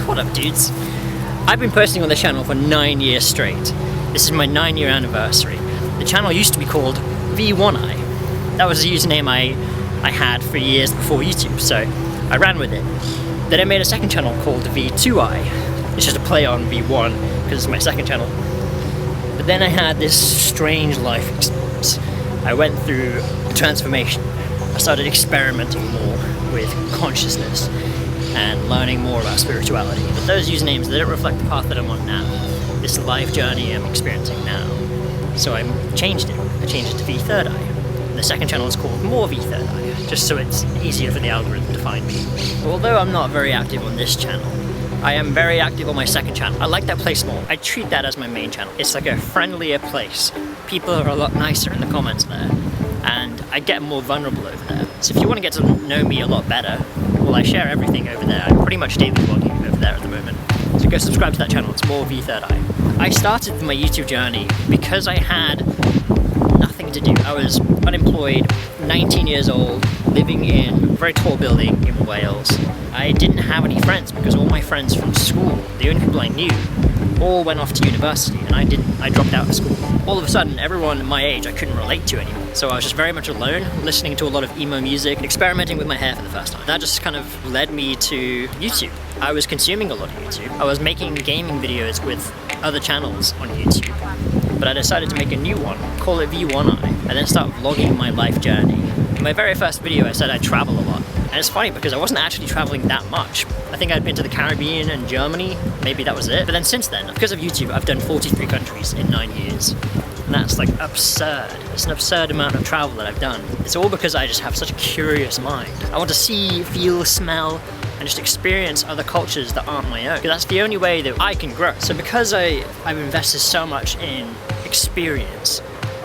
What up, dudes? I've been posting on the channel for 9 years straight. This is my 9-year anniversary. The channel used to be called V1i. That was a username I had for years before YouTube, so I ran with it. Then I made a second channel called V2i. It's just a play on V1 because it's my second channel. But then I had this strange life experience. I went through a transformation. I started experimenting more with consciousness and learning more about spirituality. But those usernames, they don't reflect the path that I'm on now. This life journey I'm experiencing now. So I changed it. I changed it to V3i. The second channel is called More V3i, just so it's easier for the algorithm to find me. Although I'm not very active on this channel, I am very active on my second channel. I like that place more. I treat that as my main channel. It's like a friendlier place. People are a lot nicer in the comments there, and I get more vulnerable over there. So if you want to get to know me a lot better, well, I share everything over there. I'm pretty much daily vlogging over there at the moment. So go subscribe to that channel, it's More V3i. I started my YouTube journey because I had nothing to do. I was unemployed, 19 years old, living in a very tall building in Wales. I didn't have any friends because all my friends from school, the only people I knew, all went off to university and I didn't. I dropped out of school. All of a sudden, everyone my age I couldn't relate to anymore. So I was just very much alone, listening to a lot of emo music, and experimenting with my hair for the first time. That just kind of led me to YouTube. I was consuming a lot of YouTube. I was making gaming videos with other channels on YouTube. But I decided to make a new one, call it V1i, and then start vlogging my life journey. In my very first video I said I travel a lot. And it's funny because I wasn't actually traveling that much. I think I'd been to the Caribbean and Germany, maybe that was it. But then since then, because of YouTube, I've done 43 countries in 9 years. And that's like absurd. It's an absurd amount of travel that I've done. It's all because I just have such a curious mind. I want to see, feel, smell, and just experience other cultures that aren't my own. Because that's the only way that I can grow. So because I've invested so much in experience,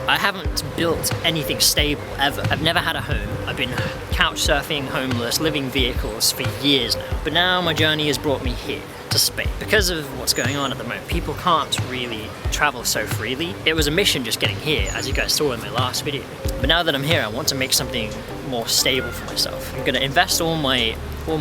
I haven't built anything stable ever. I've never had a home. I've been couch surfing, homeless, living vehicles for years now. But now my journey has brought me here to Spain. Because of what's going on at the moment, people can't really travel so freely. It was a mission just getting here, as you guys saw in my last video. But now that I'm here, I want to make something more stable for myself. I'm gonna invest all my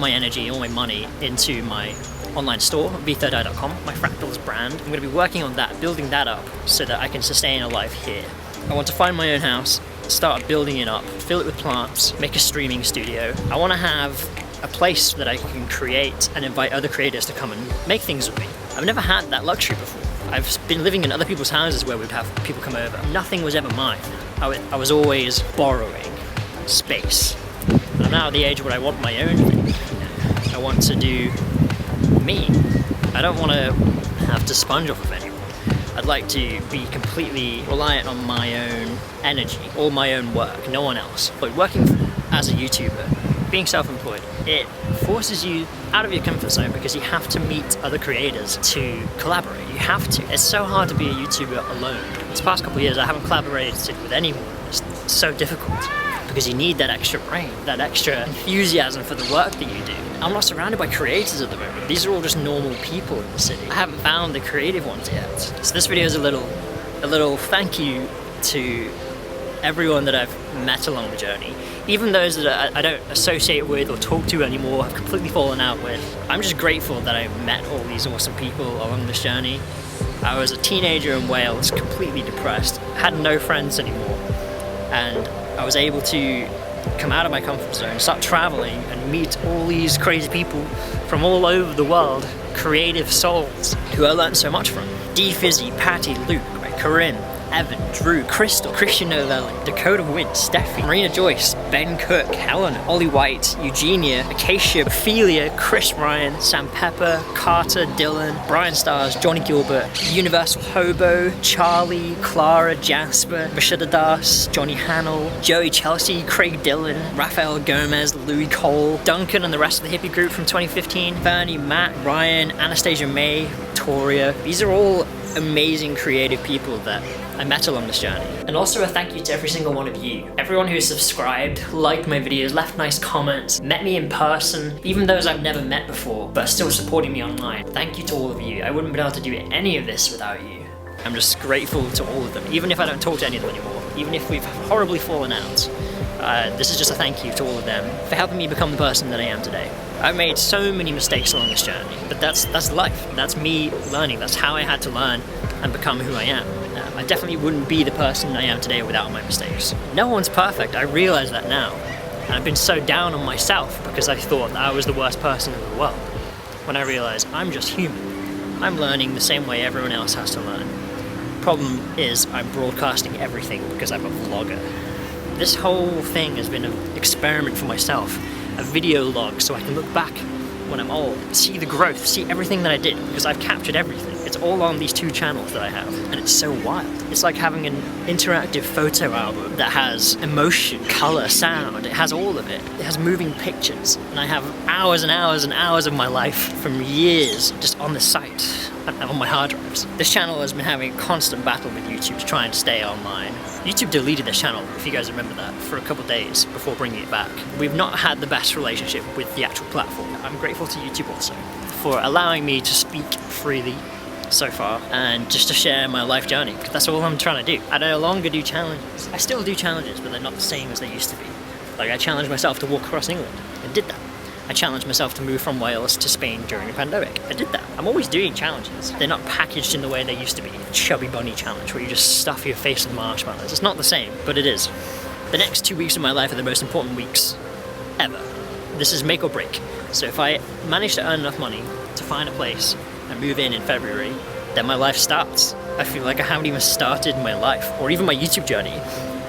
energy, all my money into my online store, v3i.com, my fractals brand. I'm gonna be working on that, building that up so that I can sustain a life here. I want to find my own house, start building it up, fill it with plants, make a streaming studio. I want to have a place that I can create and invite other creators to come and make things with me. I've never had that luxury before. I've been living in other people's houses where we'd have people come over. Nothing was ever mine. I was always borrowing space. And I'm now at the age where I want my own thing. I want to do me. I don't want to have to sponge off of anyone. I'd like to be completely reliant on my own energy, all my own work, no one else. But working as a YouTuber, being self-employed, it forces you out of your comfort zone because you have to meet other creators to collaborate. You have to. It's so hard to be a YouTuber alone. These past couple of years I haven't collaborated with anyone. It's so difficult because you need that extra brain, that extra enthusiasm for the work that you do. I'm not surrounded by creators at the moment. These are all just normal people in the city. I haven't found the creative ones yet. So this video is a little thank you to everyone that I've met along the journey. Even those that I don't associate with or talk to anymore, I've completely fallen out with. I'm just grateful that I met all these awesome people along this journey. I was a teenager in Wales, completely depressed, had no friends anymore, and I was able to come out of my comfort zone, start traveling and meet all these crazy people from all over the world, creative souls who I learned so much from. D Fizzy, Patty, Luke, Corinne, Evan, Drew, Crystal, Christian Novelli, Dakota Wynn, Steffi, Marina Joyce, Ben Cook, Helen, Ollie White, Eugenia, Acacia, Ophelia, Chris Ryan, Sam Pepper, Carter, Dylan, Brian Stars, Johnny Gilbert, Universal Hobo, Charlie, Clara, Jasper, Rashida Das, Johnny Hannell, Joey Chelsea, Craig Dillon, Rafael Gomez, Louis Cole, Duncan and the rest of the hippie group from 2015, Bernie, Matt, Ryan, Anastasia May, Victoria. These are all amazing creative people that I met along this journey. And also a thank you to every single one of you. Everyone who subscribed, liked my videos, left nice comments, met me in person, even those I've never met before, but are still supporting me online. Thank you to all of you. I wouldn't be able to do any of this without you. I'm just grateful to all of them, even if I don't talk to any of them anymore, even if we've horribly fallen out. this is just a thank you to all of them for helping me become the person that I am today. I've made so many mistakes along this journey, but that's life. That's me learning. That's how I had to learn and become who I am. I definitely wouldn't be the person I am today without my mistakes. No one's perfect, I realize that now. And I've been so down on myself because I thought that I was the worst person in the world. When I realized I'm just human. I'm learning the same way everyone else has to learn. Problem is, I'm broadcasting everything because I'm a vlogger. This whole thing has been an experiment for myself, a video log so I can look back when I'm old, see the growth, see everything that I did, because I've captured everything. It's all on these 2 channels that I have, and it's so wild. It's like having an interactive photo album that has emotion, color, sound. It has all of it. It has moving pictures, and I have hours and hours and hours of my life from years just on the site and on my hard drives. This channel has been having a constant battle with YouTube to try and stay online. YouTube deleted this channel, if you guys remember that, for a couple days before bringing it back. We've not had the best relationship with the actual platform. I'm grateful to YouTube also for allowing me to speak freely so far and just to share my life journey, because that's all I'm trying to do. I no longer do challenges. I still do challenges, but they're not the same as they used to be. Like, I challenged myself to walk across England. I did that. I challenged myself to move from Wales to Spain during a pandemic. I did that. I'm always doing challenges. They're not packaged in the way they used to be. Chubby bunny challenge, where you just stuff your face with marshmallows. It's not the same, but it is. The next 2 weeks of my life are the most important weeks ever. This is make or break. So if I manage to earn enough money to find a place and move in February, then my life starts. I feel like I haven't even started my life, or even my YouTube journey.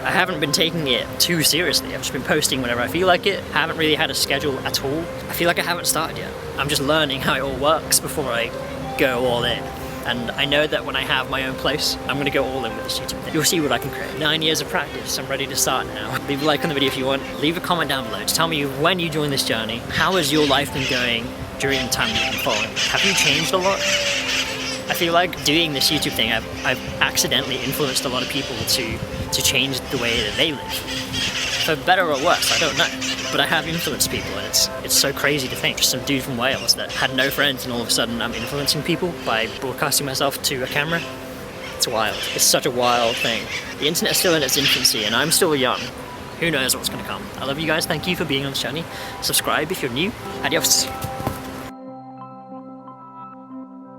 I haven't been taking it too seriously. I've just been posting whenever I feel like it. I haven't really had a schedule at all. I feel like I haven't started yet. I'm just learning how it all works before I go all in. And I know that when I have my own place, I'm gonna go all in with this YouTube thing. You'll see what I can create. 9 years of practice, I'm ready to start now. Leave a like on the video if you want. Leave a comment down below to tell me when you joined this journey. How has your life been going during the time you've been following? Have you changed a lot? I feel like doing this YouTube thing, I've accidentally influenced a lot of people to change the way that they live. For better or worse, I don't know. But I have influenced people, and it's so crazy to think. Just some dude from Wales that had no friends, and all of a sudden I'm influencing people by broadcasting myself to a camera. It's wild. It's such a wild thing. The internet's still in its infancy, and I'm still young. Who knows what's gonna come. I love you guys. Thank you for being on this journey. Subscribe if you're new. Adios.